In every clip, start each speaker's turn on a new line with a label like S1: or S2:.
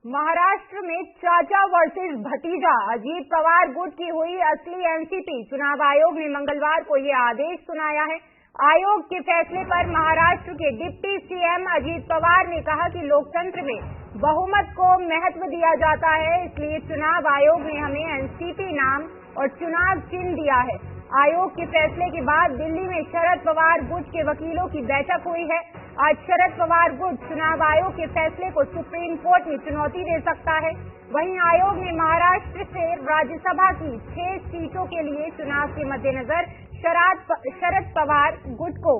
S1: महाराष्ट्र में चाचा वर्सेस भतीजा अजीत पवार गुट की हुई असली एनसीपी। चुनाव आयोग ने मंगलवार को ये आदेश सुनाया है। आयोग के फैसले पर महाराष्ट्र के डिप्टी सीएम अजीत पवार ने कहा कि लोकतंत्र में बहुमत को महत्व दिया जाता है, इसलिए चुनाव आयोग ने हमें एनसीपी नाम और चुनाव चिन्ह दिया है। आयोग के फैसले के बाद दिल्ली में शरद पवार गुट के वकीलों की बैठक हुई है। आज शरद पवार गुट चुनाव आयोग के फैसले को सुप्रीम कोर्ट में चुनौती दे सकता है। वहीं आयोग ने महाराष्ट्र से राज्यसभा की 6 सीटों के लिए चुनाव के मद्देनजर शरद पवार गुट को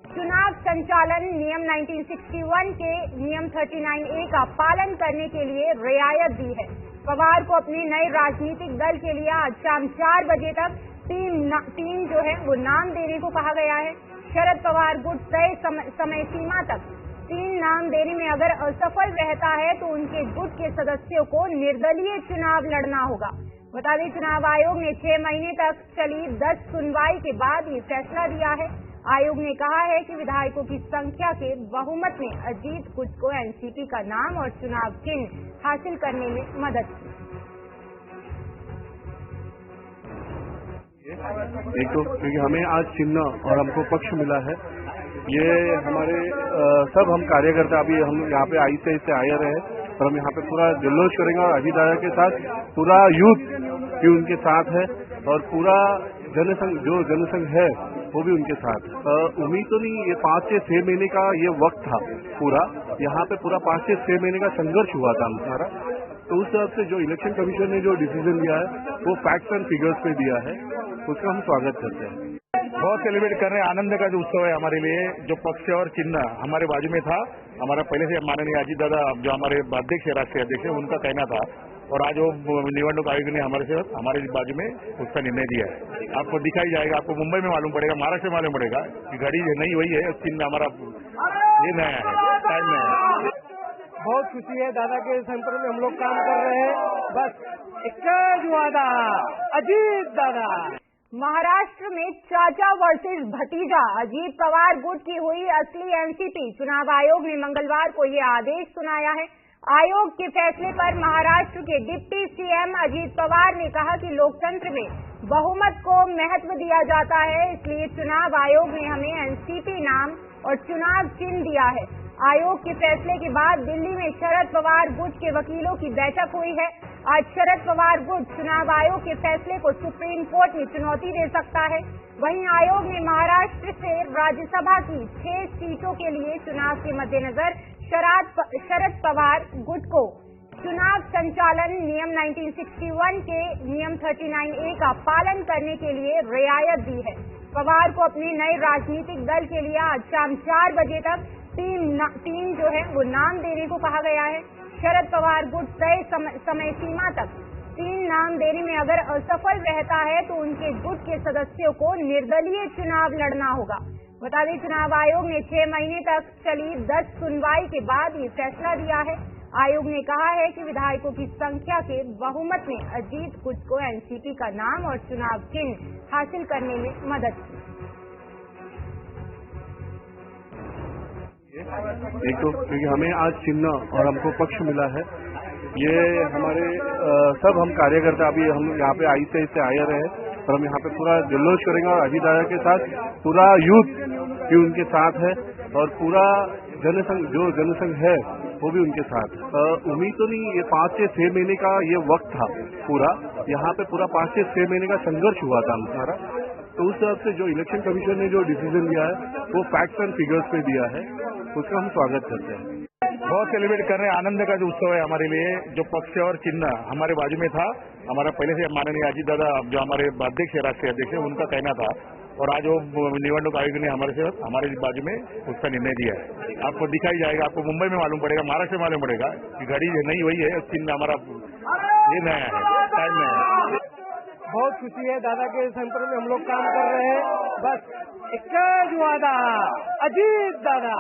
S1: चुनाव संचालन नियम 1961 के नियम 39A का पालन करने के लिए रियायत दी है। पवार को अपने नए राजनीतिक दल के लिए आज शाम 4 बजे तक तीन जो है वो नाम देने को कहा गया है। शरद पवार गुट तय समय सीमा तक 3 नाम देने में अगर असफल रहता है तो उनके गुट के सदस्यों को निर्दलीय चुनाव लड़ना होगा। बता दें, चुनाव आयोग ने 6 महीने तक चली 10 सुनवाई के बाद ये फैसला दिया है। आयोग ने कहा है कि विधायकों की संख्या के बहुमत ने अजीत गुट को एनसीपी का नाम और चुनाव चिन्ह हासिल करने में मदद की।
S2: एक तो क्योंकि हमें आज चिन्ह और हमको पक्ष मिला है, ये हमारे सब हम कार्यकर्ता अभी हम यहाँ पे आहिस्ते आहिस्ते आए रहे और हम यहाँ पे पूरा जल्लोष करेंगे और अजीत दादा के साथ पूरा यूथ भी उनके साथ है और पूरा जनसंघ जो जनसंघ है वो भी उनके साथ। उम्मीद तो नहीं, ये 5 से 6 महीने का ये वक्त था पूरा, यहाँ पे पूरा 5 से 6 महीने का संघर्ष हुआ था हमारा। तो उस तरफ से जो इलेक्शन कमीशन ने जो डिसीजन लिया है वो फैक्ट्स एंड फिगर्स पे दिया है, उसका हम स्वागत करते हैं।
S3: बहुत सेलिब्रेट कर रहे हैं, आनंद का जो उत्सव है हमारे लिए। जो पक्ष और चिन्ह हमारे बाजू में था, हमारा पहले से माननीय अजीत दादा जो हमारे अध्यक्ष है, राष्ट्रीय अध्यक्ष है, उनका कहना था और आज वो निवडणूक आयोग ने हमारे बाजू में उसका निर्णय दिया है। आपको दिखाई जाएगा, आपको मुंबई में मालूम पड़ेगा, महाराष्ट्र में मालूम पड़ेगा कि घड़ी नहीं वही है, चिन्ह हमारा ये नया है, टाइम नया है।
S4: बहुत खुशी है, दादा के सेंटर में हम लोग काम कर रहे हैं। बस एक वादा, अजीत दादा।
S1: महाराष्ट्र में चाचा वर्सेस भतीजा अजीत पवार गुट की हुई असली एनसीपी। चुनाव आयोग ने मंगलवार को ये आदेश सुनाया है। आयोग के फैसले पर महाराष्ट्र के डिप्टी सीएम अजीत पवार ने कहा कि लोकतंत्र में बहुमत को महत्व दिया जाता है, इसलिए चुनाव आयोग ने हमें एनसीपी नाम और चुनाव चिन्ह दिया है। आयोग के फैसले के बाद दिल्ली में शरद पवार गुट के वकीलों की बैठक हुई है। आज शरद पवार गुट चुनाव आयोग के फैसले को सुप्रीम कोर्ट में चुनौती दे सकता है। वहीं आयोग ने महाराष्ट्र से राज्यसभा की 6 सीटों के लिए चुनाव के मद्देनजर शरद पवार गुट को चुनाव संचालन नियम 1961 के नियम 39A का पालन करने के लिए रियायत दी है। पवार को अपने नए राजनीतिक दल के लिए आज शाम 4 बजे तक तीन जो है वो नाम देने को कहा गया है। शरद पवार गुट तय समय सीमा तक 3 नाम देने में अगर असफल रहता है तो उनके गुट के सदस्यों को निर्दलीय चुनाव लड़ना होगा। बता दें, चुनाव आयोग ने 6 महीने तक चली 10 सुनवाई के बाद ये फैसला दिया है। आयोग ने कहा है कि विधायकों की संख्या के बहुमत ने अजीत गुट को एनसीपी का नाम और चुनाव चिन्ह हासिल करने में मदद की।
S2: एक तो क्योंकि हमें आज चिन्ह और हमको पक्ष मिला है, ये हमारे सब हम कार्यकर्ता अभी हम यहाँ पे आहिस्ते आहिस्ते आए रहे और हम यहाँ पे पूरा जल्लोष करेंगे और अजीत दादा के साथ पूरा यूथ भी उनके साथ है और पूरा जनसंघ जो जनसंघ है वो भी उनके साथ। उम्मीद तो नहीं, ये 5 से 6 महीने का ये वक्त था पूरा, यहाँ पे पूरा 5 से 6 महीने का संघर्ष हुआ था हमारा। तो उस तरफ से जो इलेक्शन कमीशन ने जो डिसीजन लिया है वो फैक्ट्स एंड फिगर्स पे दिया है, उसका हम स्वागत करते हैं।
S3: बहुत सेलिब्रेट कर रहे हैं, आनंद का जो उत्सव है हमारे लिए। जो पक्ष और चिन्ह हमारे बाजू में था, हमारा पहले से माननीय अजीत दादा जो हमारे अध्यक्ष है, राष्ट्रीय अध्यक्ष है, उनका कहना था और आज वो निवडणूक आयोग ने हमारे बाजू में उसका निर्णय दिया है। आपको दिखाई जाएगा, आपको मुंबई में मालूम पड़ेगा, महाराष्ट्र में मालूम पड़ेगा कि घड़ी नहीं वही है, चिन्ह हमारा ये नया है, टाइम नया है।
S4: बहुत खुशी है, दादा के सेंटर में हम लोग काम कर रहे हैं। बस एक वादा, अजीत दादा।